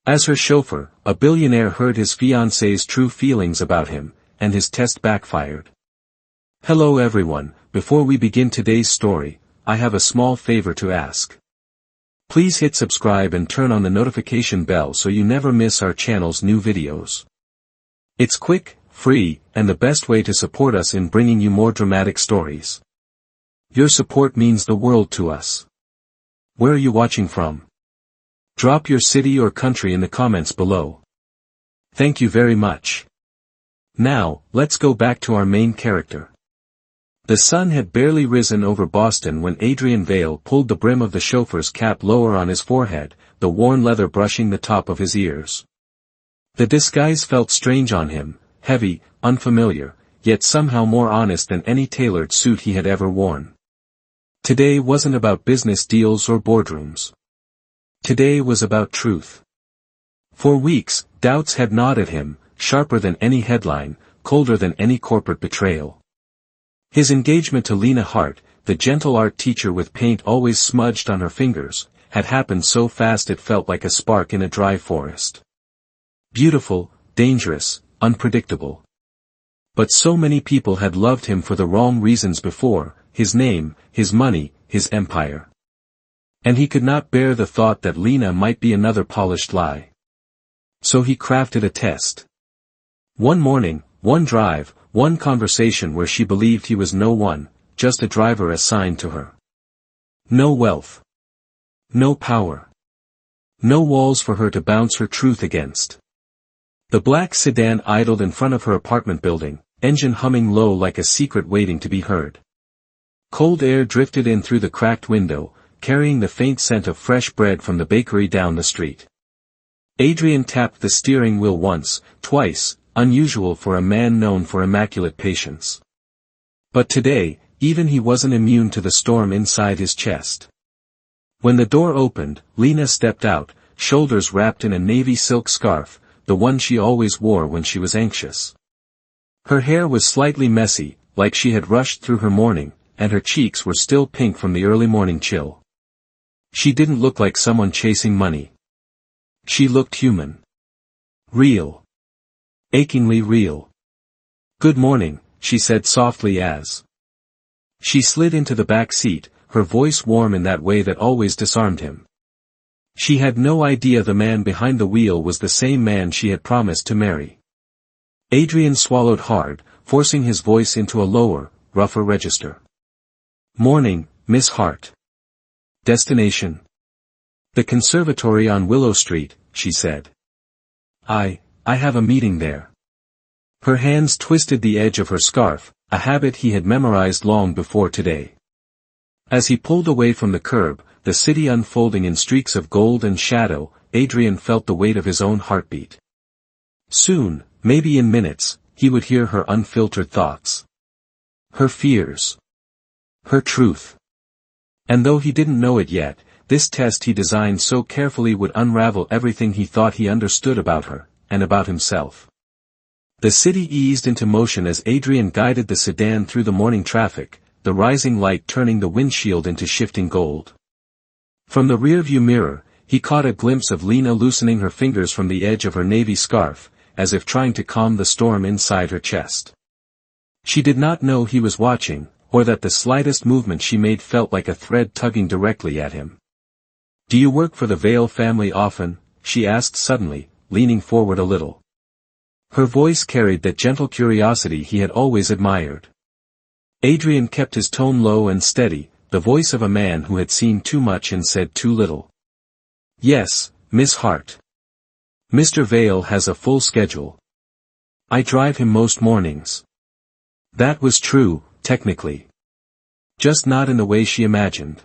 As her chauffeur, a billionaire heard his fiancée's true feelings about him, and his test backfired. Hello everyone, before we begin today's story, I have a small favor to ask. Please hit subscribe and turn on the notification bell so you never miss our channel's new videos. It's quick, free, and the best way to support us in bringing you more dramatic stories. Your support means the world to us. Where are you watching from? Drop your city or country in the comments below. Thank you very much. Now, let's go back to our main character. The sun had barely risen over Boston when Adrian Vale pulled the brim of the chauffeur's cap lower on his forehead, the worn leather brushing the top of his ears. The disguise felt strange on him, heavy, unfamiliar, yet somehow more honest than any tailored suit he had ever worn. Today wasn't about business deals or boardrooms. Today was about truth. For weeks, doubts had gnawed at him, sharper than any headline, colder than any corporate betrayal. His engagement to Lena Hart, the gentle art teacher with paint always smudged on her fingers, had happened so fast it felt like a spark in a dry forest. Beautiful, dangerous, unpredictable. But so many people had loved him for the wrong reasons before, his name, his money, his empire. And he could not bear the thought that Lena might be another polished lie. So he crafted a test. One morning, one drive, one conversation where she believed he was no one, just a driver assigned to her. No wealth. No power. No walls for her to bounce her truth against. The black sedan idled in front of her apartment building, engine humming low like a secret waiting to be heard. Cold air drifted in through the cracked window, carrying the faint scent of fresh bread from the bakery down the street. Adrian tapped the steering wheel once, twice, unusual for a man known for immaculate patience. But today, even he wasn't immune to the storm inside his chest. When the door opened, Lena stepped out, shoulders wrapped in a navy silk scarf, the one she always wore when she was anxious. Her hair was slightly messy, like she had rushed through her morning, and her cheeks were still pink from the early morning chill. She didn't look like someone chasing money. She looked human. Real. Achingly real. "Good morning," she said softly as she slid into the back seat, her voice warm in that way that always disarmed him. She had no idea the man behind the wheel was the same man she had promised to marry. Adrian swallowed hard, forcing his voice into a lower, rougher register. "Morning, Miss Hart." "Destination?" "The conservatory on Willow Street," she said. I have a meeting there." Her hands twisted the edge of her scarf, a habit he had memorized long before today. As he pulled away from the curb, the city unfolding in streaks of gold and shadow, Adrian felt the weight of his own heartbeat. Soon, maybe in minutes, he would hear her unfiltered thoughts. Her fears. Her truth. And though he didn't know it yet, this test he designed so carefully would unravel everything he thought he understood about her, and about himself. The city eased into motion as Adrian guided the sedan through the morning traffic, the rising light turning the windshield into shifting gold. From the rearview mirror, he caught a glimpse of Lena loosening her fingers from the edge of her navy scarf, as if trying to calm the storm inside her chest. She did not know he was watching, or that the slightest movement she made felt like a thread tugging directly at him. "Do you work for the Vale family often?" she asked suddenly, leaning forward a little. Her voice carried that gentle curiosity he had always admired. Adrian kept his tone low and steady, the voice of a man who had seen too much and said too little. "Yes, Miss Hart. Mr. Vale has a full schedule. I drive him most mornings." That was true, technically. Just not in the way she imagined.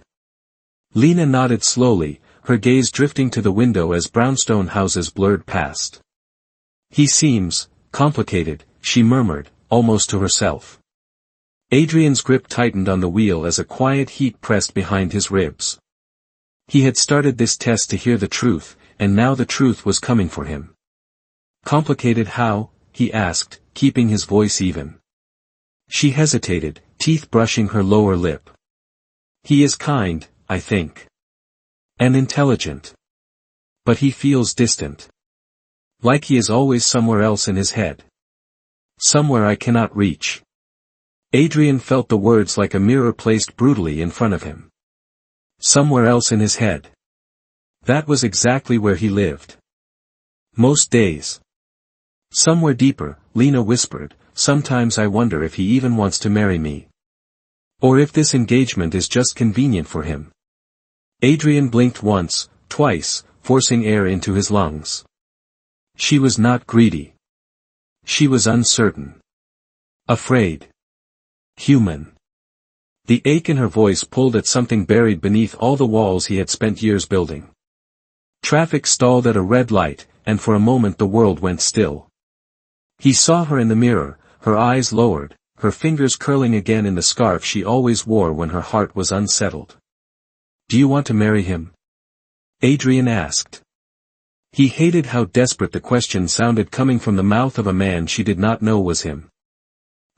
Lena nodded slowly, her gaze drifting to the window as brownstone houses blurred past. "He seems complicated," she murmured, almost to herself. Adrian's grip tightened on the wheel as a quiet heat pressed behind his ribs. He had started this test to hear the truth, and now the truth was coming for him. "Complicated how?" he asked, keeping his voice even. She hesitated, teeth brushing her lower lip. "He is kind, I think. And intelligent. But he feels distant. Like he is always somewhere else in his head. Somewhere I cannot reach. Adrian felt the words like a mirror placed brutally in front of him. Somewhere else in his head. That was exactly where he lived. Most days. Somewhere deeper, Lena whispered, sometimes I wonder if he even wants to marry me. Or if this engagement is just convenient for him. Adrian blinked once, twice, forcing air into his lungs. She was not greedy. She was uncertain. Afraid. Human. The ache in her voice pulled at something buried beneath all the walls he had spent years building. Traffic stalled at a red light, and for a moment the world went still. He saw her in the mirror, her eyes lowered, her fingers curling again in the scarf she always wore when her heart was unsettled. Do you want to marry him? Adrian asked. He hated how desperate the question sounded coming from the mouth of a man she did not know was him.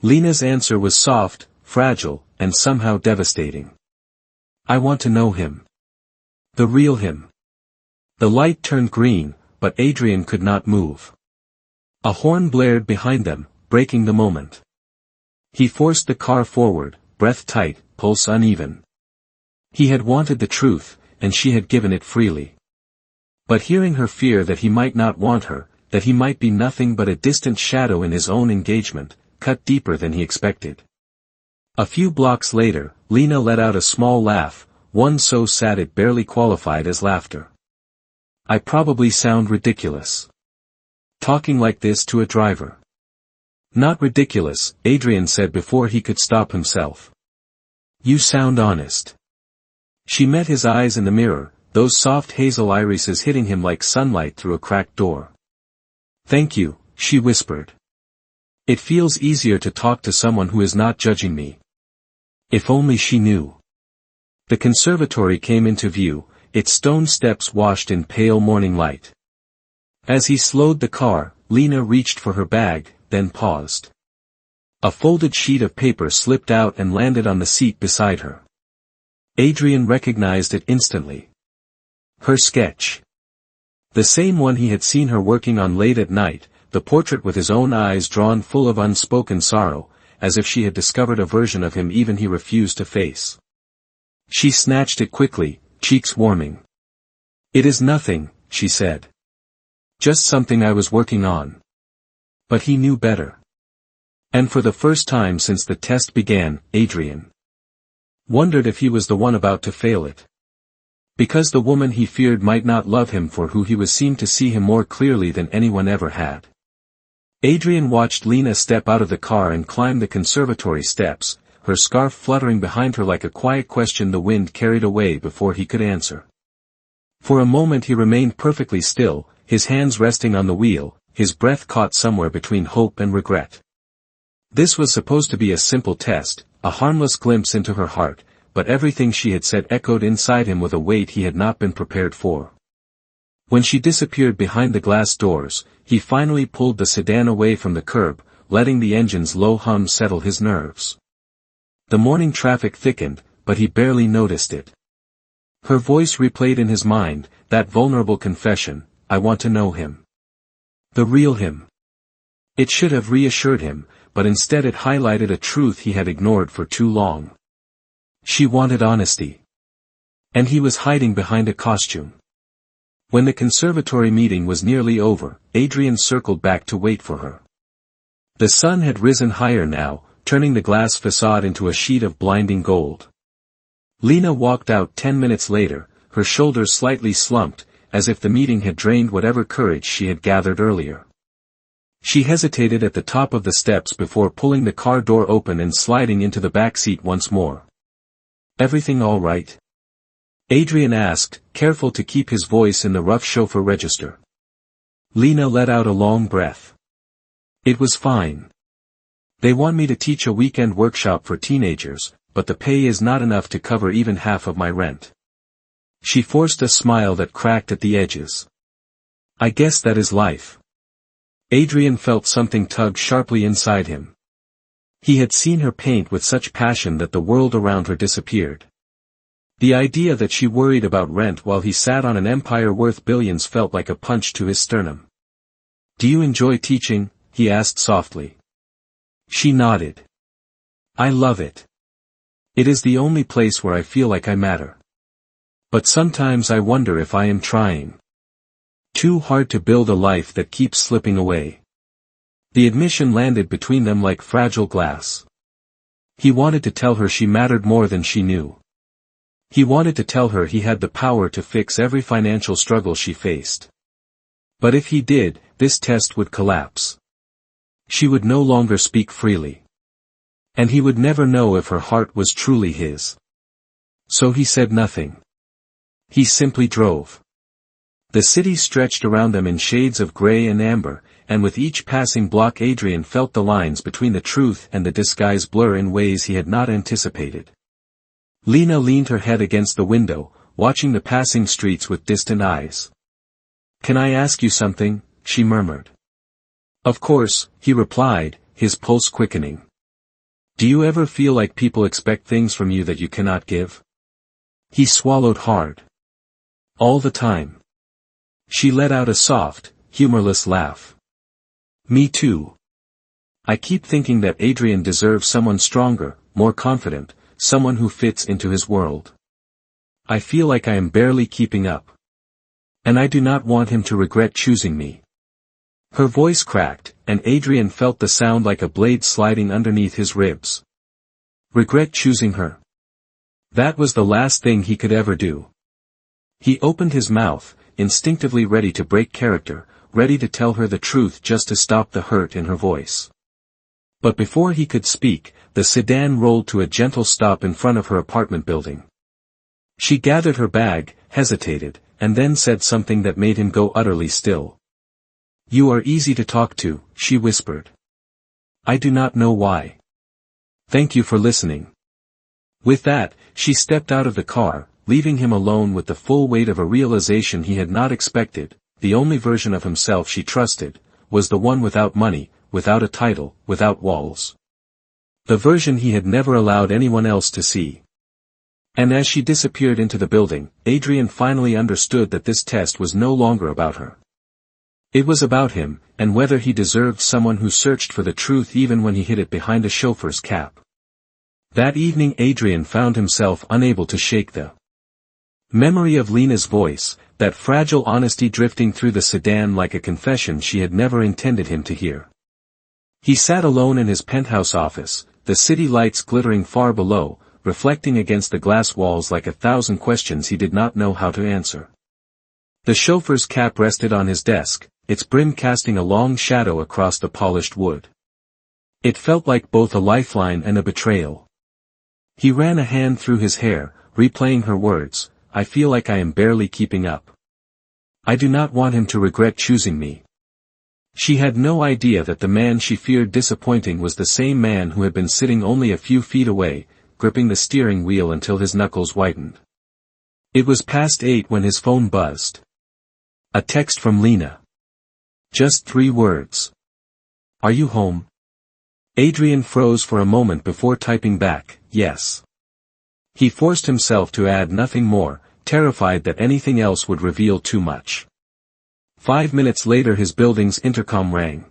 Lena's answer was soft, fragile, and somehow devastating. I want to know him. The real him. The light turned green, but Adrian could not move. A horn blared behind them, breaking the moment. He forced the car forward, breath tight, pulse uneven. He had wanted the truth, and she had given it freely. But hearing her fear that he might not want her, that he might be nothing but a distant shadow in his own engagement, cut deeper than he expected. A few blocks later, Lena let out a small laugh, one so sad it barely qualified as laughter. I probably sound ridiculous. Talking like this to a driver. Not ridiculous, Adrian said before he could stop himself. You sound honest. She met his eyes in the mirror, those soft hazel irises hitting him like sunlight through a cracked door. Thank you, she whispered. It feels easier to talk to someone who is not judging me. If only she knew. The conservatory came into view, its stone steps washed in pale morning light. As he slowed the car, Lena reached for her bag, then paused. A folded sheet of paper slipped out and landed on the seat beside her. Adrian recognized it instantly. Her sketch. The same one he had seen her working on late at night, the portrait with his own eyes drawn full of unspoken sorrow, as if she had discovered a version of him even he refused to face. She snatched it quickly, cheeks warming. It is nothing, she said. Just something I was working on. But he knew better. And for the first time since the test began, Adrian wondered if he was the one about to fail it. Because the woman he feared might not love him for who he was seemed to see him more clearly than anyone ever had. Adrian watched Lena step out of the car and climb the conservatory steps, her scarf fluttering behind her like a quiet question the wind carried away before he could answer. For a moment he remained perfectly still, his hands resting on the wheel, his breath caught somewhere between hope and regret. This was supposed to be a simple test, a harmless glimpse into her heart, but everything she had said echoed inside him with a weight he had not been prepared for. When she disappeared behind the glass doors, he finally pulled the sedan away from the curb, letting the engine's low hum settle his nerves. The morning traffic thickened, but he barely noticed it. Her voice replayed in his mind, that vulnerable confession, I want to know him. The real him. It should have reassured him, but instead it highlighted a truth he had ignored for too long. She wanted honesty. And he was hiding behind a costume. When the conservatory meeting was nearly over, Adrian circled back to wait for her. The sun had risen higher now, turning the glass facade into a sheet of blinding gold. Lena walked out 10 minutes later, her shoulders slightly slumped, as if the meeting had drained whatever courage she had gathered earlier. She hesitated at the top of the steps before pulling the car door open and sliding into the back seat once more. Everything all right? Adrian asked, careful to keep his voice in the rough chauffeur register. Lena let out a long breath. It was fine. They want me to teach a weekend workshop for teenagers, but the pay is not enough to cover even half of my rent. She forced a smile that cracked at the edges. I guess that is life. Adrian felt something tug sharply inside him. He had seen her paint with such passion that the world around her disappeared. The idea that she worried about rent while he sat on an empire worth billions felt like a punch to his sternum. "Do you enjoy teaching?" he asked softly. She nodded. "I love it. It is the only place where I feel like I matter. But sometimes I wonder if I am trying too hard to build a life that keeps slipping away." The admission landed between them like fragile glass. He wanted to tell her she mattered more than she knew. He wanted to tell her he had the power to fix every financial struggle she faced. But if he did, this test would collapse. She would no longer speak freely. And he would never know if her heart was truly his. So he said nothing. He simply drove. The city stretched around them in shades of gray and amber, and with each passing block Adrian felt the lines between the truth and the disguise blur in ways he had not anticipated. Lena leaned her head against the window, watching the passing streets with distant eyes. "Can I ask you something?" she murmured. "Of course," he replied, his pulse quickening. "Do you ever feel like people expect things from you that you cannot give?" He swallowed hard. "All the time." She let out a soft, humorless laugh. "Me too. I keep thinking that Adrian deserves someone stronger, more confident, someone who fits into his world. I feel like I am barely keeping up. And I do not want him to regret choosing me." Her voice cracked, and Adrian felt the sound like a blade sliding underneath his ribs. Regret choosing her? That was the last thing he could ever do. He opened his mouth, instinctively ready to break character, ready to tell her the truth just to stop the hurt in her voice. But before he could speak, the sedan rolled to a gentle stop in front of her apartment building. She gathered her bag, hesitated, and then said something that made him go utterly still. "You are easy to talk to," she whispered. "I do not know why. Thank you for listening." With that, she stepped out of the car, leaving him alone with the full weight of a realization he had not expected. The only version of himself she trusted was the one without money, without a title, without walls. The version he had never allowed anyone else to see. And as she disappeared into the building, Adrian finally understood that this test was no longer about her. It was about him, and whether he deserved someone who searched for the truth even when he hid it behind a chauffeur's cap. That evening Adrian found himself unable to shake the memory of Lena's voice, that fragile honesty drifting through the sedan like a confession she had never intended him to hear. He sat alone in his penthouse office, the city lights glittering far below, reflecting against the glass walls like 1,000 questions he did not know how to answer. The chauffeur's cap rested on his desk, its brim casting a long shadow across the polished wood. It felt like both a lifeline and a betrayal. He ran a hand through his hair, replaying her words, "I feel like I am barely keeping up. I do not want him to regret choosing me." She had no idea that the man she feared disappointing was the same man who had been sitting only a few feet away, gripping the steering wheel until his knuckles whitened. It was past 8 when his phone buzzed. A text from Lena. Just 3 words. "Are you home?" Adrian froze for a moment before typing back, "Yes." He forced himself to add nothing more, terrified that anything else would reveal too much. 5 minutes later his building's intercom rang.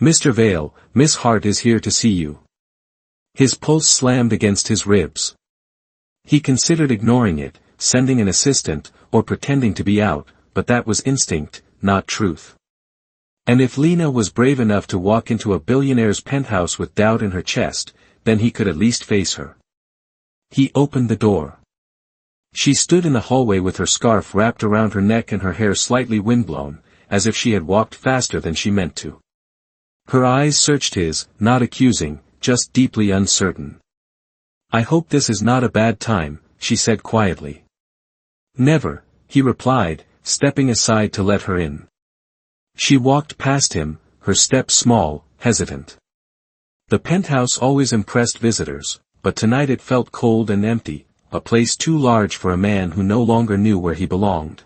"Mr. Vale, Miss Hart is here to see you." His pulse slammed against his ribs. He considered ignoring it, sending an assistant, or pretending to be out, but that was instinct, not truth. And if Lena was brave enough to walk into a billionaire's penthouse with doubt in her chest, then he could at least face her. He opened the door. She stood in the hallway with her scarf wrapped around her neck and her hair slightly windblown, as if she had walked faster than she meant to. Her eyes searched his, not accusing, just deeply uncertain. "I hope this is not a bad time," she said quietly. "Never," he replied, stepping aside to let her in. She walked past him, her step small, hesitant. The penthouse always impressed visitors, but tonight it felt cold and empty, a place too large for a man who no longer knew where he belonged.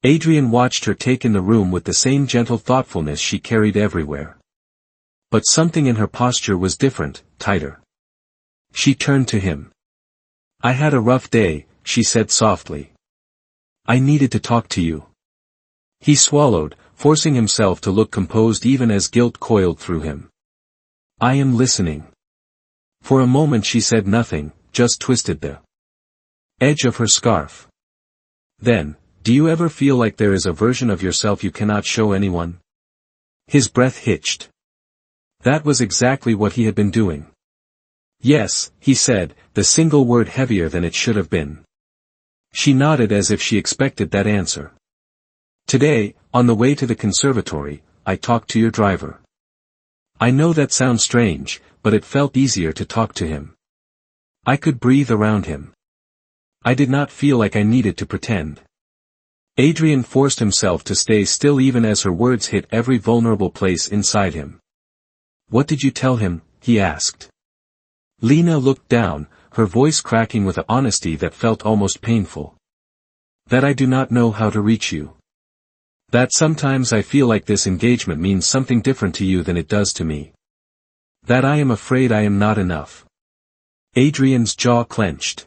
Adrian watched her take in the room with the same gentle thoughtfulness she carried everywhere. But something in her posture was different, tighter. She turned to him. I had a rough day, she said softly. I needed to talk to you. He swallowed, forcing himself to look composed even as guilt coiled through him. I am listening. For a moment she said nothing, just twisted the edge of her scarf. Then, do you ever feel like there is a version of yourself you cannot show anyone? His breath hitched. That was exactly what he had been doing. Yes, he said, the single word heavier than it should have been. She nodded as if she expected that answer. Today, on the way to the conservatory, I talked to your driver. I know that sounds strange, but it felt easier to talk to him. I could breathe around him. I did not feel like I needed to pretend. Adrian forced himself to stay still even as her words hit every vulnerable place inside him. What did you tell him? He asked. Lena looked down, her voice cracking with an honesty that felt almost painful. That I do not know how to reach you. That sometimes I feel like this engagement means something different to you than it does to me. That I am afraid I am not enough. Adrian's jaw clenched.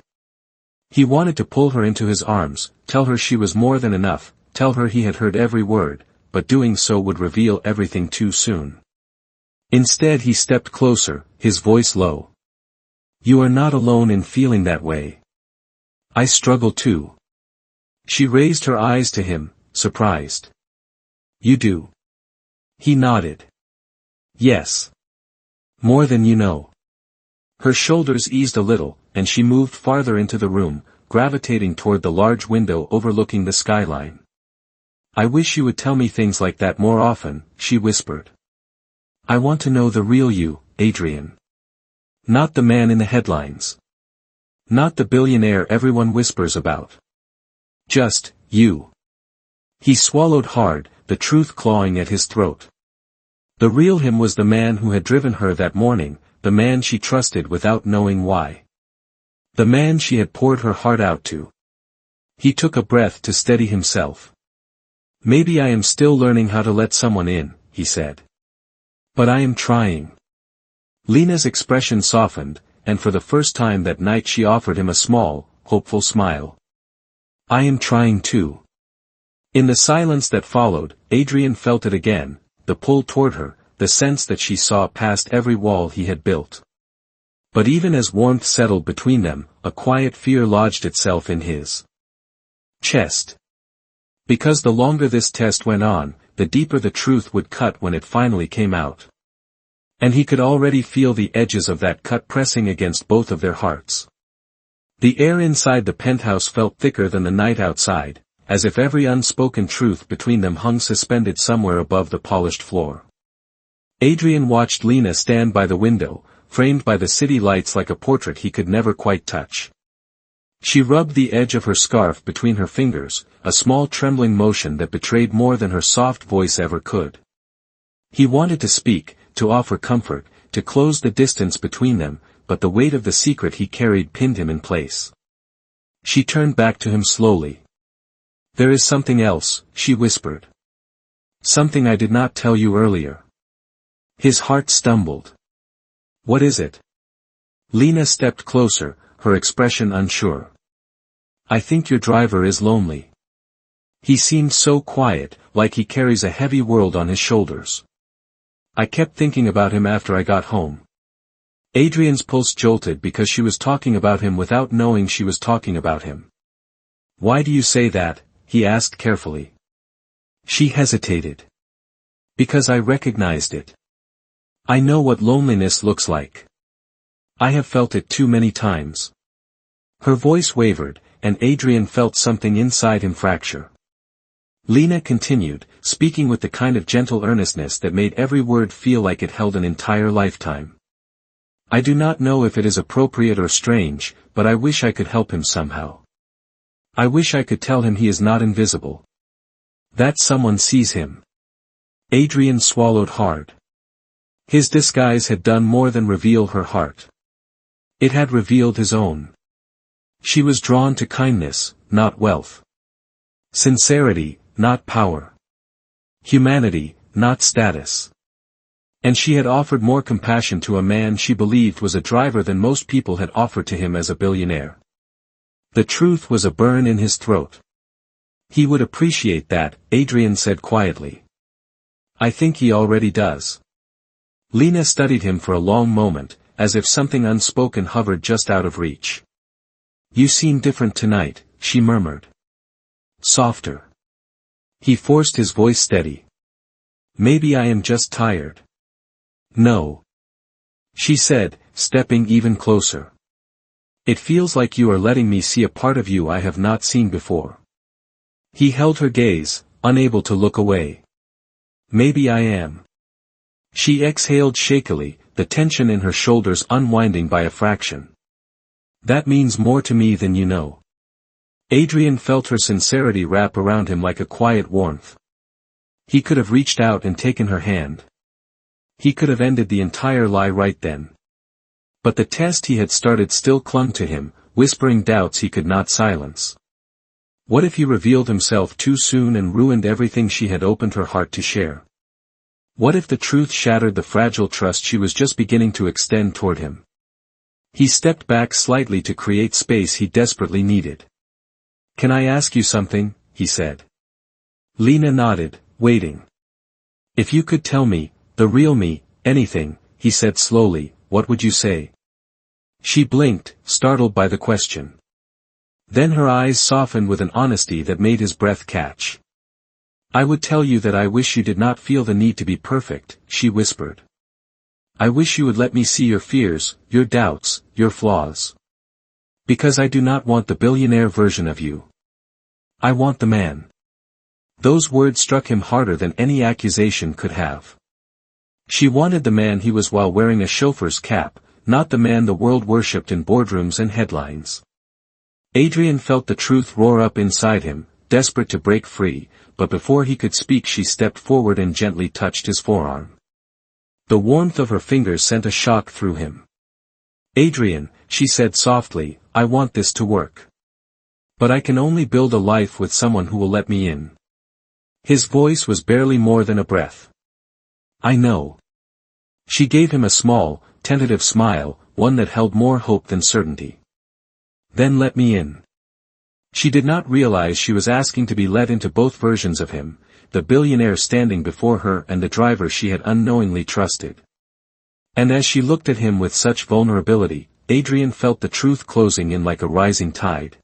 He wanted to pull her into his arms, tell her she was more than enough, tell her he had heard every word, but doing so would reveal everything too soon. Instead he stepped closer, his voice low. You are not alone in feeling that way. I struggle too. She raised her eyes to him, surprised. You do? He nodded. Yes. More than you know. Her shoulders eased a little, and she moved farther into the room, gravitating toward the large window overlooking the skyline. I wish you would tell me things like that more often, she whispered. I want to know the real you, Adrian. Not the man in the headlines. Not the billionaire everyone whispers about. Just, you. He swallowed hard, the truth clawing at his throat. The real him was the man who had driven her that morning, the man she trusted without knowing why. The man she had poured her heart out to. He took a breath to steady himself. Maybe I am still learning how to let someone in, he said. But I am trying. Lena's expression softened, and for the first time that night she offered him a small, hopeful smile. I am trying too. In the silence that followed, Adrian felt it again, the pull toward her, the sense that she saw past every wall he had built. But even as warmth settled between them, a quiet fear lodged itself in his chest. Because the longer this test went on, the deeper the truth would cut when it finally came out. And he could already feel the edges of that cut pressing against both of their hearts. The air inside the penthouse felt thicker than the night outside, as if every unspoken truth between them hung suspended somewhere above the polished floor. Adrian watched Lena stand by the window, framed by the city lights like a portrait he could never quite touch. She rubbed the edge of her scarf between her fingers, a small trembling motion that betrayed more than her soft voice ever could. He wanted to speak, to offer comfort, to close the distance between them, but the weight of the secret he carried pinned him in place. She turned back to him slowly. There is something else, she whispered. Something I did not tell you earlier. His heart stumbled. What is it? Lena stepped closer, her expression unsure. I think your driver is lonely. He seemed so quiet, like he carries a heavy world on his shoulders. I kept thinking about him after I got home. Adrian's pulse jolted because she was talking about him without knowing she was talking about him. Why do you say that? He asked carefully. She hesitated. Because I recognized it. I know what loneliness looks like. I have felt it too many times. Her voice wavered, and Adrian felt something inside him fracture. Lena continued, speaking with the kind of gentle earnestness that made every word feel like it held an entire lifetime. I do not know if it is appropriate or strange, but I wish I could help him somehow. I wish I could tell him he is not invisible. That someone sees him. Adrian swallowed hard. His disguise had done more than reveal her heart. It had revealed his own. She was drawn to kindness, not wealth. Sincerity, not power. Humanity, not status. And she had offered more compassion to a man she believed was a driver than most people had offered to him as a billionaire. The truth was a burn in his throat. He would appreciate that, Adrian said quietly. I think he already does. Lena studied him for a long moment, as if something unspoken hovered just out of reach. You seem different tonight, she murmured. Softer. He forced his voice steady. Maybe I am just tired. No. She said, stepping even closer. It feels like you are letting me see a part of you I have not seen before. He held her gaze, unable to look away. Maybe I am. She exhaled shakily, the tension in her shoulders unwinding by a fraction. That means more to me than you know. Adrian felt her sincerity wrap around him like a quiet warmth. He could have reached out and taken her hand. He could have ended the entire lie right then. But the test he had started still clung to him, whispering doubts he could not silence. What if he revealed himself too soon and ruined everything she had opened her heart to share? What if the truth shattered the fragile trust she was just beginning to extend toward him? He stepped back slightly to create space he desperately needed. Can I ask you something? He said. Lena nodded, waiting. If you could tell me, the real me, anything, he said slowly, what would you say? She blinked, startled by the question. Then her eyes softened with an honesty that made his breath catch. I would tell you that I wish you did not feel the need to be perfect, she whispered. I wish you would let me see your fears, your doubts, your flaws. Because I do not want the billionaire version of you. I want the man. Those words struck him harder than any accusation could have. She wanted the man he was while wearing a chauffeur's cap, not the man the world worshipped in boardrooms and headlines. Adrian felt the truth roar up inside him, desperate to break free, but before he could speak she stepped forward and gently touched his forearm. The warmth of her fingers sent a shock through him. Adrian, she said softly, I want this to work. But I can only build a life with someone who will let me in. His voice was barely more than a breath. I know. She gave him a small, tentative smile, one that held more hope than certainty. Then let me in. She did not realize she was asking to be let into both versions of him, the billionaire standing before her and the driver she had unknowingly trusted. And as she looked at him with such vulnerability, Adrian felt the truth closing in like a rising tide.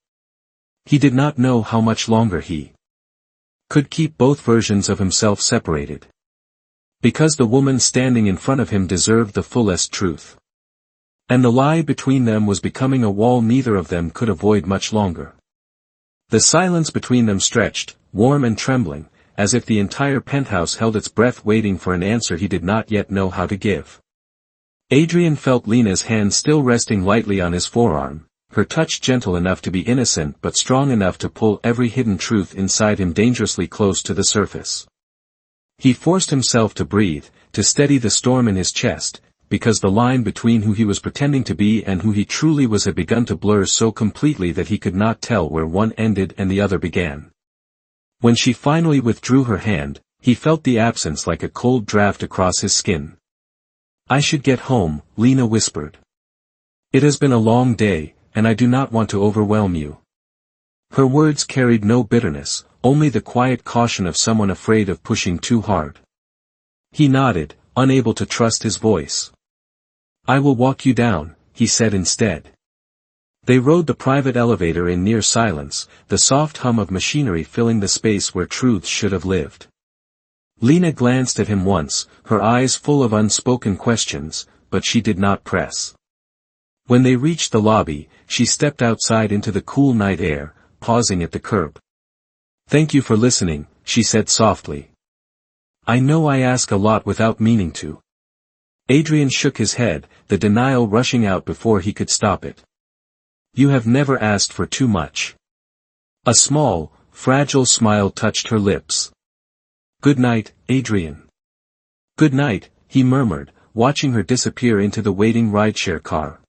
He did not know how much longer he could keep both versions of himself separated. Because the woman standing in front of him deserved the fullest truth. And the lie between them was becoming a wall neither of them could avoid much longer. The silence between them stretched, warm and trembling, as if the entire penthouse held its breath waiting for an answer he did not yet know how to give. Adrian felt Lena's hand still resting lightly on his forearm, her touch gentle enough to be innocent but strong enough to pull every hidden truth inside him dangerously close to the surface. He forced himself to breathe, to steady the storm in his chest, because the line between who he was pretending to be and who he truly was had begun to blur so completely that he could not tell where one ended and the other began. When she finally withdrew her hand, he felt the absence like a cold draft across his skin. I should get home, Lena whispered. It has been a long day, and I do not want to overwhelm you. Her words carried no bitterness, only the quiet caution of someone afraid of pushing too hard. He nodded, unable to trust his voice. I will walk you down, he said instead. They rode the private elevator in near silence, the soft hum of machinery filling the space where truth should have lived. Lena glanced at him once, her eyes full of unspoken questions, but she did not press. When they reached the lobby, she stepped outside into the cool night air, pausing at the curb. Thank you for listening, she said softly. I know I ask a lot without meaning to. Adrian shook his head, the denial rushing out before he could stop it. You have never asked for too much. A small, fragile smile touched her lips. Good night, Adrian. Good night, he murmured, watching her disappear into the waiting rideshare car.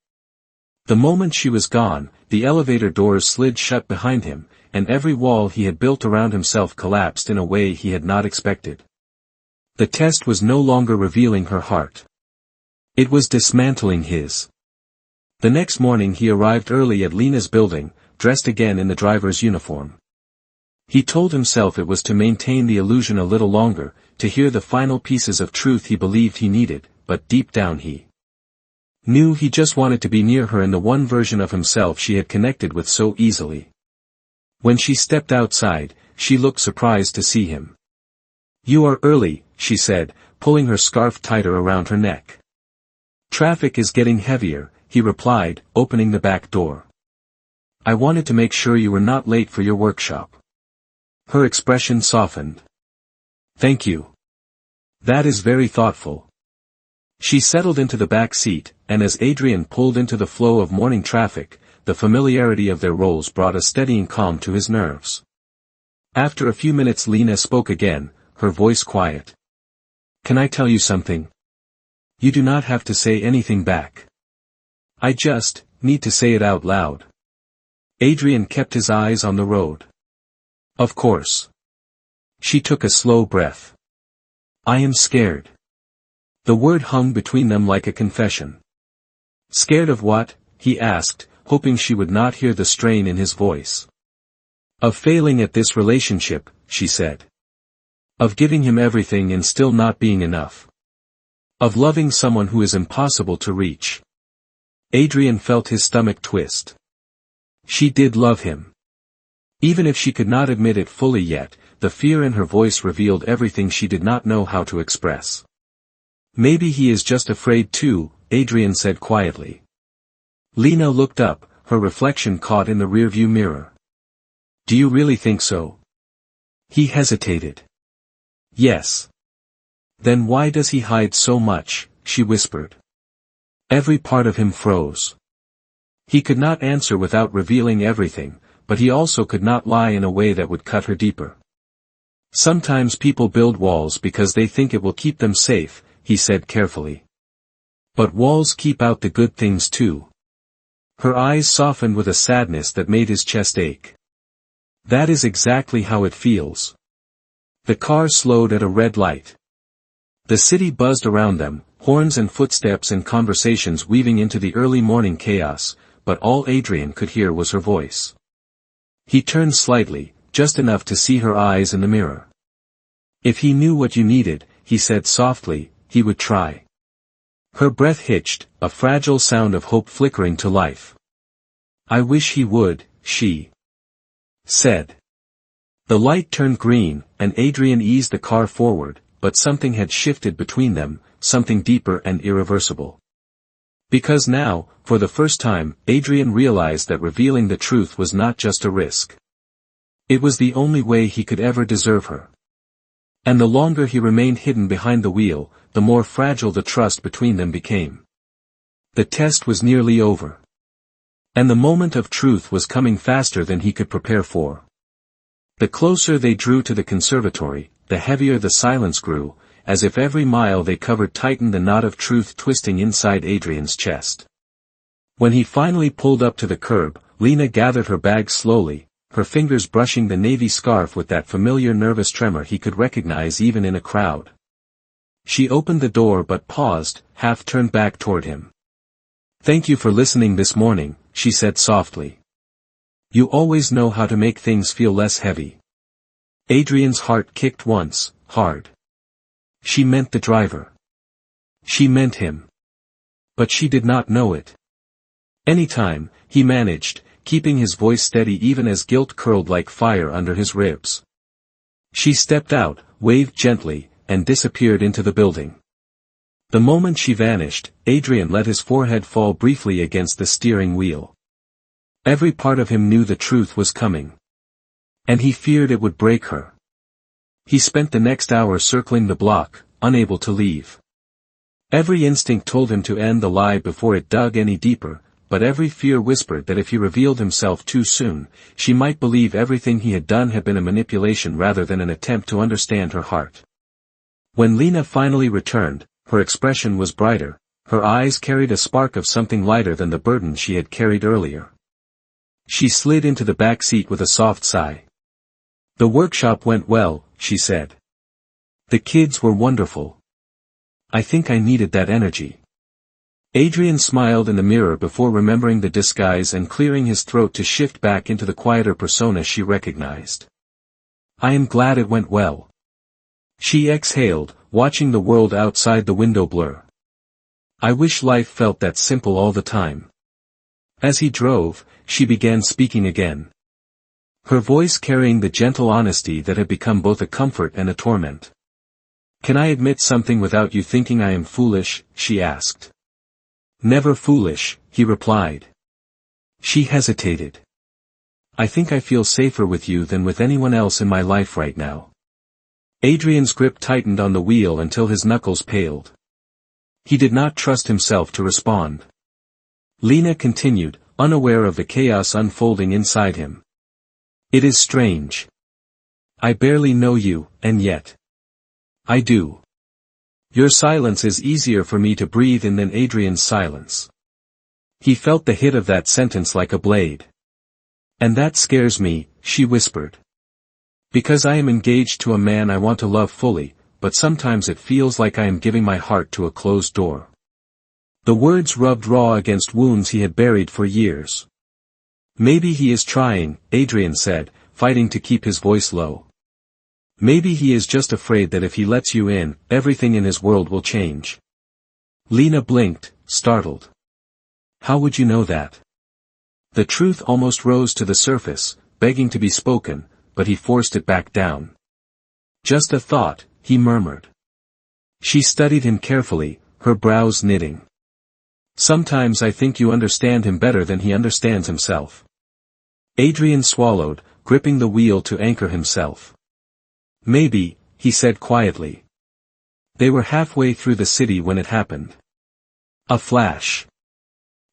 The moment she was gone, the elevator doors slid shut behind him, and every wall he had built around himself collapsed in a way he had not expected. The test was no longer revealing her heart. It was dismantling his. The next morning he arrived early at Lena's building, dressed again in the driver's uniform. He told himself it was to maintain the illusion a little longer, to hear the final pieces of truth he believed he needed, but deep down he knew he just wanted to be near her in the one version of himself she had connected with so easily. When she stepped outside, she looked surprised to see him. "You are early," she said, pulling her scarf tighter around her neck. "Traffic is getting heavier," he replied, opening the back door. "I wanted to make sure you were not late for your workshop." Her expression softened. "Thank you. That is very thoughtful." She settled into the back seat, and as Adrian pulled into the flow of morning traffic, the familiarity of their roles brought a steadying calm to his nerves. After a few minutes Lena spoke again, her voice quiet. "Can I tell you something? You do not have to say anything back. I just need to say it out loud." Adrian kept his eyes on the road. "Of course." She took a slow breath. "I am scared." The word hung between them like a confession. "Scared of what?" he asked, hoping she would not hear the strain in his voice. "Of failing at this relationship," she said. "Of giving him everything and still not being enough. Of loving someone who is impossible to reach." Adrian felt his stomach twist. She did love him. Even if she could not admit it fully yet, the fear in her voice revealed everything she did not know how to express. "Maybe he is just afraid too," Adrian said quietly. Lena looked up, her reflection caught in the rearview mirror. "Do you really think so?" He hesitated. "Yes." "Then why does he hide so much?" she whispered. Every part of him froze. He could not answer without revealing everything, but he also could not lie in a way that would cut her deeper. "Sometimes people build walls because they think it will keep them safe," he said carefully. "But walls keep out the good things too." Her eyes softened with a sadness that made his chest ache. "That is exactly how it feels." The car slowed at a red light. The city buzzed around them, horns and footsteps and conversations weaving into the early morning chaos, but all Adrian could hear was her voice. He turned slightly, just enough to see her eyes in the mirror. "If he knew what you needed," he said softly, "he would try." Her breath hitched, a fragile sound of hope flickering to life. "I wish he would," she said. The light turned green, and Adrian eased the car forward, but something had shifted between them, something deeper and irreversible. Because now, for the first time, Adrian realized that revealing the truth was not just a risk. It was the only way he could ever deserve her. And the longer he remained hidden behind the wheel, the more fragile the trust between them became. The test was nearly over. And the moment of truth was coming faster than he could prepare for. The closer they drew to the conservatory, the heavier the silence grew, as if every mile they covered tightened the knot of truth twisting inside Adrian's chest. When he finally pulled up to the curb, Lena gathered her bag slowly, her fingers brushing the navy scarf with that familiar nervous tremor he could recognize even in a crowd. She opened the door but paused, half turned back toward him. "Thank you for listening this morning," she said softly. "You always know how to make things feel less heavy." Adrian's heart kicked once, hard. She meant the driver. She meant him. But she did not know it. "Anytime," he managed, keeping his voice steady even as guilt curled like fire under his ribs. She stepped out, waved gently, and disappeared into the building. The moment she vanished, Adrian let his forehead fall briefly against the steering wheel. Every part of him knew the truth was coming. And he feared it would break her. He spent the next hour circling the block, unable to leave. Every instinct told him to end the lie before it dug any deeper, but every fear whispered that if he revealed himself too soon, she might believe everything he had done had been a manipulation rather than an attempt to understand her heart. When Lena finally returned, her expression was brighter, her eyes carried a spark of something lighter than the burden she had carried earlier. She slid into the back seat with a soft sigh. "The workshop went well," she said. "The kids were wonderful. I think I needed that energy." Adrian smiled in the mirror before remembering the disguise and clearing his throat to shift back into the quieter persona she recognized. I am glad it went well. She exhaled, watching the world outside the window blur. I wish life felt that simple all the time. As he drove, she began speaking again. Her voice carrying the gentle honesty that had become both a comfort and a torment. Can I admit something without you thinking I am foolish? She asked. Never foolish, he replied. She hesitated. I think I feel safer with you than with anyone else in my life right now. Adrian's grip tightened on the wheel until his knuckles paled. He did not trust himself to respond. Lena continued, unaware of the chaos unfolding inside him. It is strange. I barely know you, and yet. I do. Your silence is easier for me to breathe in than Adrian's silence. He felt the hit of that sentence like a blade. And that scares me, she whispered. Because I am engaged to a man I want to love fully, but sometimes it feels like I am giving my heart to a closed door. The words rubbed raw against wounds he had buried for years. Maybe he is trying, Adrian said, fighting to keep his voice low. Maybe he is just afraid that if he lets you in, everything in his world will change. Lena blinked, startled. How would you know that? The truth almost rose to the surface, begging to be spoken, but he forced it back down. Just a thought, he murmured. She studied him carefully, her brows knitting. Sometimes I think you understand him better than he understands himself. Adrian swallowed, gripping the wheel to anchor himself. Maybe, he said quietly. They were halfway through the city when it happened. A flash.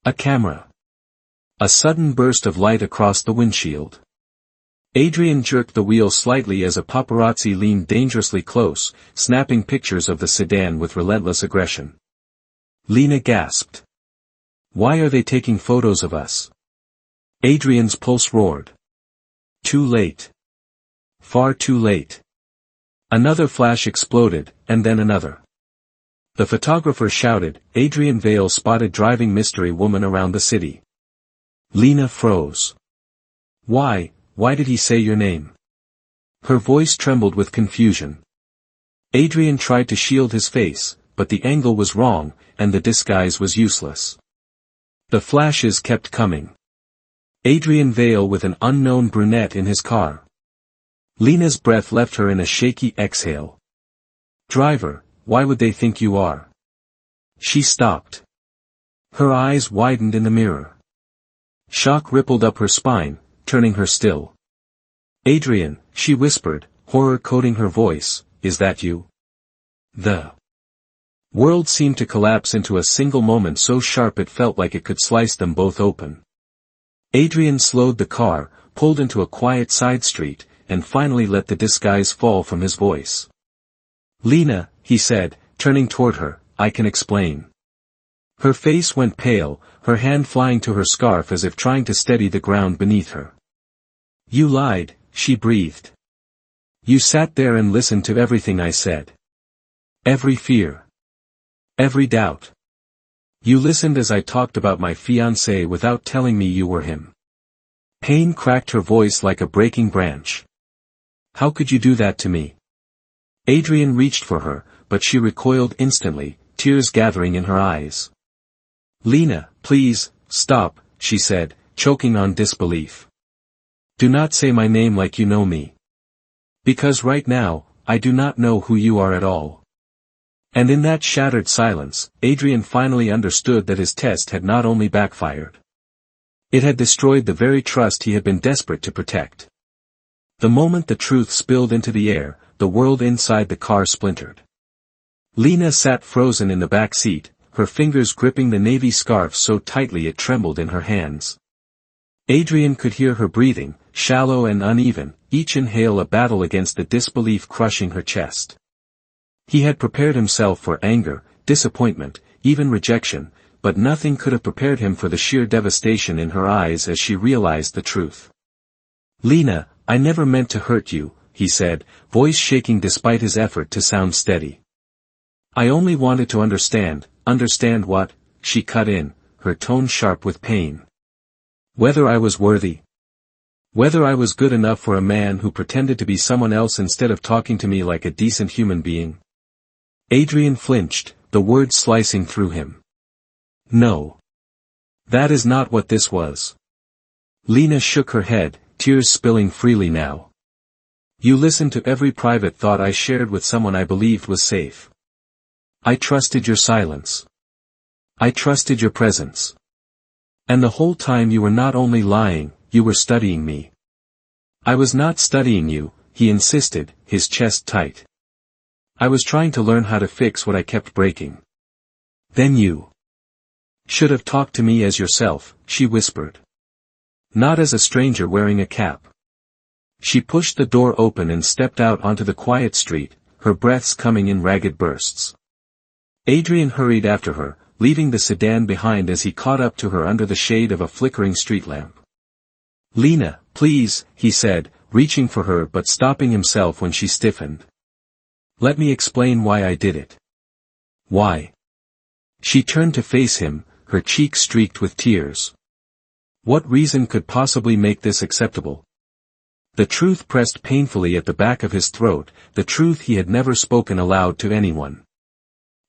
A camera. A sudden burst of light across the windshield. Adrian jerked the wheel slightly as a paparazzi leaned dangerously close, snapping pictures of the sedan with relentless aggression. Lena gasped. Why are they taking photos of us? Adrian's pulse roared. Too late. Far too late. Another flash exploded, and then another. The photographer shouted, Adrian Vale spotted driving mystery woman around the city. Lena froze. Why did he say your name? Her voice trembled with confusion. Adrian tried to shield his face, but the angle was wrong, and the disguise was useless. The flashes kept coming. Adrian Vale with an unknown brunette in his car. Lena's breath left her in a shaky exhale. Driver, why would they think you are? She stopped. Her eyes widened in the mirror. Shock rippled up her spine, turning her still. Adrian, she whispered, horror coating her voice, is that you? The world seemed to collapse into a single moment so sharp it felt like it could slice them both open. Adrian slowed the car, pulled into a quiet side street, and finally let the disguise fall from his voice. Lena, he said, turning toward her, I can explain. Her face went pale, her hand flying to her scarf as if trying to steady the ground beneath her. You lied, she breathed. You sat there and listened to everything I said. Every fear. Every doubt. You listened as I talked about my fiancé without telling me you were him. Pain cracked her voice like a breaking branch. How could you do that to me? Adrian reached for her, but she recoiled instantly, tears gathering in her eyes. Lena, please, stop, she said, choking on disbelief. Do not say my name like you know me. Because right now, I do not know who you are at all. And in that shattered silence, Adrian finally understood that his test had not only backfired. It had destroyed the very trust he had been desperate to protect. The moment the truth spilled into the air, the world inside the car splintered. Lena sat frozen in the back seat, her fingers gripping the navy scarf so tightly it trembled in her hands. Adrian could hear her breathing, shallow and uneven, each inhale a battle against the disbelief crushing her chest. He had prepared himself for anger, disappointment, even rejection, but nothing could have prepared him for the sheer devastation in her eyes as she realized the truth. Lena, I never meant to hurt you, he said, voice shaking despite his effort to sound steady. I only wanted to understand what, she cut in, her tone sharp with pain. Whether I was worthy? Whether I was good enough for a man who pretended to be someone else instead of talking to me like a decent human being? Adrian flinched, the words slicing through him. No. That is not what this was. Lena shook her head, tears spilling freely now. You listened to every private thought I shared with someone I believed was safe. I trusted your silence. I trusted your presence. And the whole time you were not only lying, you were studying me. I was not studying you, he insisted, his chest tight. I was trying to learn how to fix what I kept breaking. Then you should have talked to me as yourself, she whispered. Not as a stranger wearing a cap. She pushed the door open and stepped out onto the quiet street, her breaths coming in ragged bursts. Adrian hurried after her, leaving the sedan behind as he caught up to her under the shade of a flickering street lamp. Lena, please, he said, reaching for her but stopping himself when she stiffened. Let me explain why I did it. Why? She turned to face him, her cheeks streaked with tears. What reason could possibly make this acceptable? The truth pressed painfully at the back of his throat, the truth he had never spoken aloud to anyone.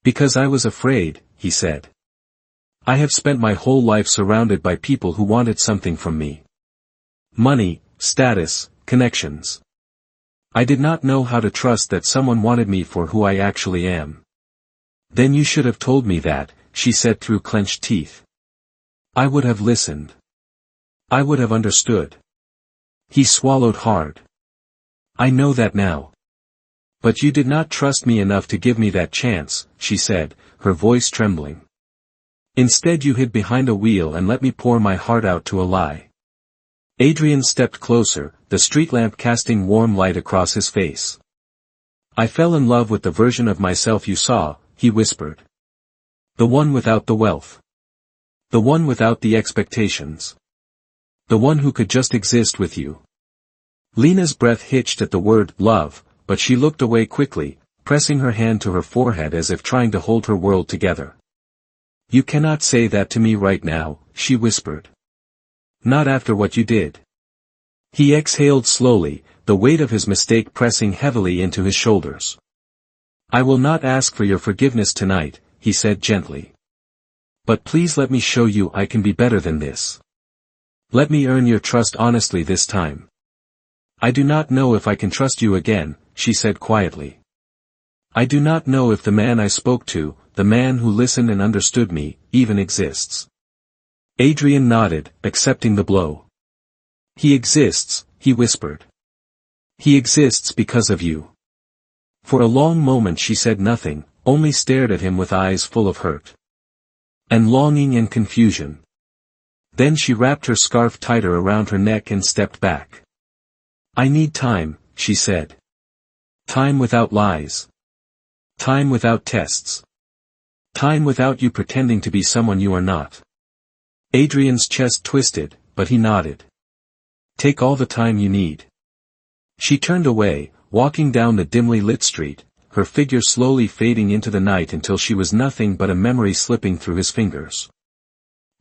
Because I was afraid, he said. I have spent my whole life surrounded by people who wanted something from me. Money, status, connections. I did not know how to trust that someone wanted me for who I actually am. Then you should have told me that, she said through clenched teeth. I would have listened. I would have understood. He swallowed hard. I know that now. But you did not trust me enough to give me that chance, she said, her voice trembling. Instead you hid behind a wheel and let me pour my heart out to a lie. Adrian stepped closer, the street lamp casting warm light across his face. I fell in love with the version of myself you saw, he whispered. The one without the wealth. The one without the expectations. The one who could just exist with you. Lena's breath hitched at the word love, but she looked away quickly, pressing her hand to her forehead as if trying to hold her world together. You cannot say that to me right now, she whispered. Not after what you did. He exhaled slowly, the weight of his mistake pressing heavily into his shoulders. I will not ask for your forgiveness tonight, he said gently. But please let me show you I can be better than this. Let me earn your trust honestly this time. I do not know if I can trust you again, she said quietly. I do not know if the man I spoke to, the man who listened and understood me, even exists. Adrian nodded, accepting the blow. He exists, he whispered. He exists because of you. For a long moment she said nothing, only stared at him with eyes full of hurt. And longing and confusion. Then she wrapped her scarf tighter around her neck and stepped back. I need time, she said. Time without lies. Time without tests. Time without you pretending to be someone you are not. Adrian's chest twisted, but he nodded. Take all the time you need. She turned away, walking down the dimly lit street, her figure slowly fading into the night until she was nothing but a memory slipping through his fingers.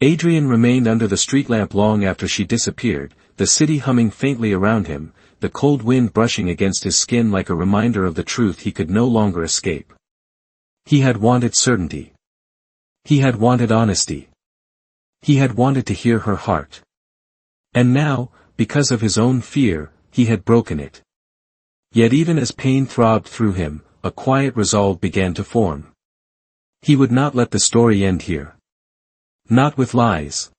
Adrian remained under the street lamp long after she disappeared, the city humming faintly around him, the cold wind brushing against his skin like a reminder of the truth he could no longer escape. He had wanted certainty. He had wanted honesty. He had wanted to hear her heart. And now, because of his own fear, he had broken it. Yet even as pain throbbed through him, a quiet resolve began to form. He would not let the story end here. Not with lies.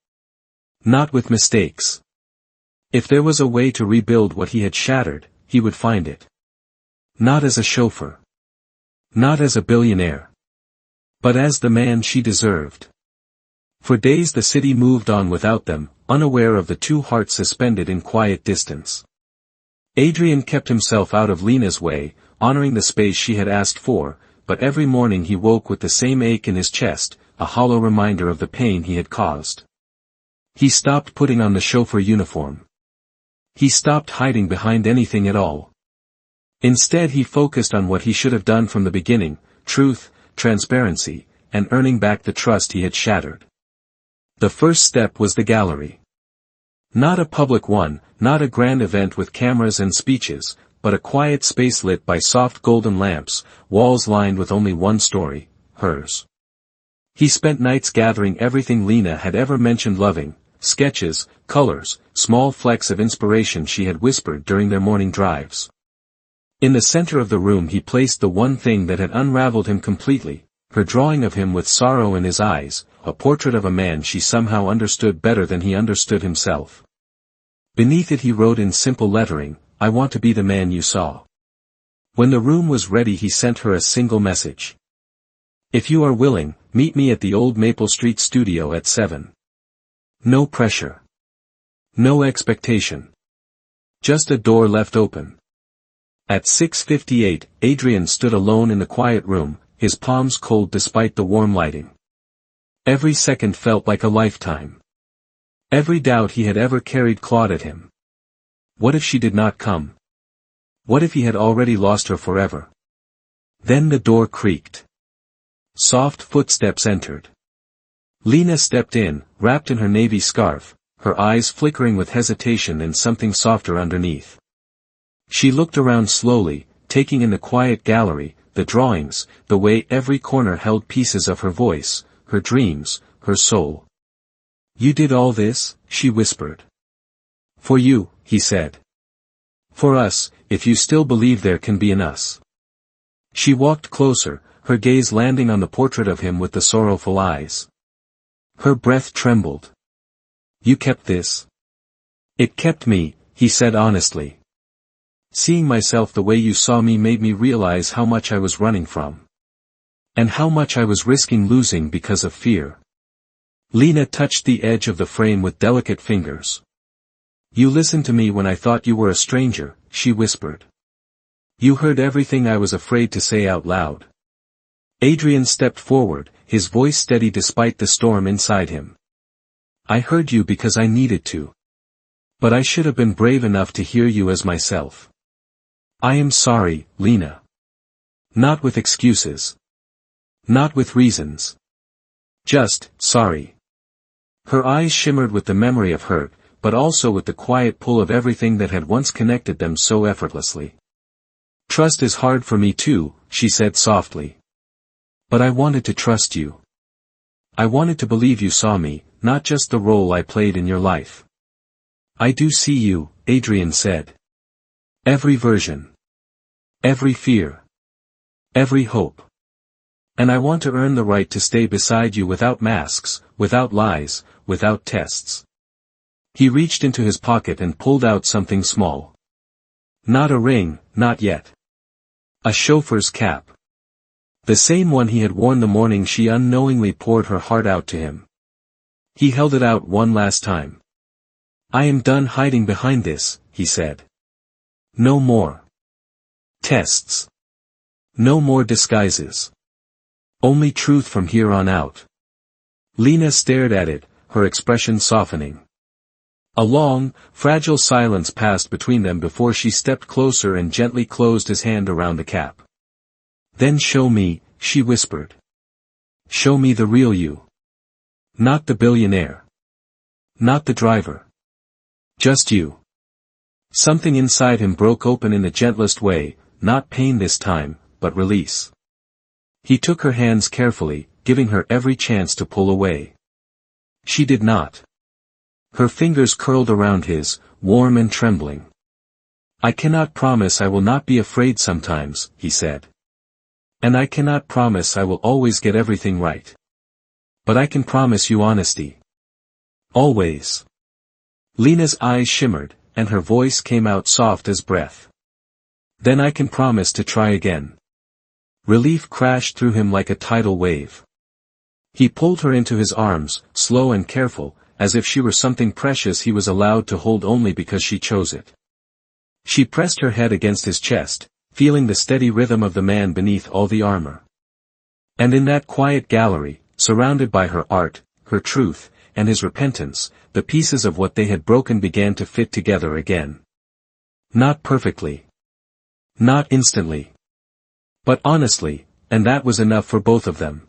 Not with mistakes. If there was a way to rebuild what he had shattered, he would find it. Not as a chauffeur. Not as a billionaire. But as the man she deserved. For days the city moved on without them, unaware of the two hearts suspended in quiet distance. Adrian kept himself out of Lena's way, honoring the space she had asked for, but every morning he woke with the same ache in his chest, a hollow reminder of the pain he had caused. He stopped putting on the chauffeur uniform. He stopped hiding behind anything at all. Instead he focused on what he should have done from the beginning, truth, transparency, and earning back the trust he had shattered. The first step was the gallery. Not a public one, not a grand event with cameras and speeches, but a quiet space lit by soft golden lamps, walls lined with only one story, hers. He spent nights gathering everything Lena had ever mentioned loving, sketches, colors, small flecks of inspiration she had whispered during their morning drives. In the center of the room he placed the one thing that had unraveled him completely, her drawing of him with sorrow in his eyes, a portrait of a man she somehow understood better than he understood himself. Beneath it he wrote in simple lettering, "I want to be the man you saw." When the room was ready he sent her a single message. "If you are willing, meet me at the old Maple Street studio at 7. No pressure. No expectation. Just a door left open." At 6:58, Adrian stood alone in the quiet room, his palms cold despite the warm lighting. Every second felt like a lifetime. Every doubt he had ever carried clawed at him. What if she did not come? What if he had already lost her forever? Then the door creaked. Soft footsteps entered. Lena stepped in, wrapped in her navy scarf, her eyes flickering with hesitation and something softer underneath. She looked around slowly, taking in the quiet gallery, the drawings, the way every corner held pieces of her voice, her dreams, her soul. "You did all this?" she whispered. "For you," he said. "For us, if you still believe there can be an us." She walked closer, her gaze landing on the portrait of him with the sorrowful eyes. Her breath trembled. "You kept this?" "It kept me," he said honestly. "Seeing myself the way you saw me made me realize how much I was running from. And how much I was risking losing because of fear." Lena touched the edge of the frame with delicate fingers. "You listened to me when I thought you were a stranger," she whispered. "You heard everything I was afraid to say out loud." Adrian stepped forward, his voice steady despite the storm inside him. "I heard you because I needed to. But I should have been brave enough to hear you as myself. I am sorry, Lena. Not with excuses. Not with reasons. Just, sorry." Her eyes shimmered with the memory of hurt, but also with the quiet pull of everything that had once connected them so effortlessly. "Trust is hard for me too," she said softly. "But I wanted to trust you. I wanted to believe you saw me, not just the role I played in your life." "I do see you," Adrian said. "Every version. Every fear. Every hope. And I want to earn the right to stay beside you without masks, without lies, without tests." He reached into his pocket and pulled out something small. Not a ring, not yet. A chauffeur's cap. The same one he had worn the morning she unknowingly poured her heart out to him. He held it out one last time. "I am done hiding behind this," he said. "No more tests. No more disguises. Only truth from here on out." Lena stared at it, her expression softening. A long, fragile silence passed between them before she stepped closer and gently closed his hand around the cap. "Then show me," she whispered. "Show me the real you. Not the billionaire. Not the driver. Just you." Something inside him broke open in the gentlest way, not pain this time, but release. He took her hands carefully, giving her every chance to pull away. She did not. Her fingers curled around his, warm and trembling. "I cannot promise I will not be afraid sometimes," he said. "And I cannot promise I will always get everything right. But I can promise you honesty. Always." Lena's eyes shimmered, and her voice came out soft as breath. "Then I can promise to try again." Relief crashed through him like a tidal wave. He pulled her into his arms, slow and careful, as if she were something precious he was allowed to hold only because she chose it. She pressed her head against his chest, feeling the steady rhythm of the man beneath all the armor. And in that quiet gallery, surrounded by her art, her truth, and his repentance, the pieces of what they had broken began to fit together again. Not perfectly. Not instantly. But honestly, and that was enough for both of them.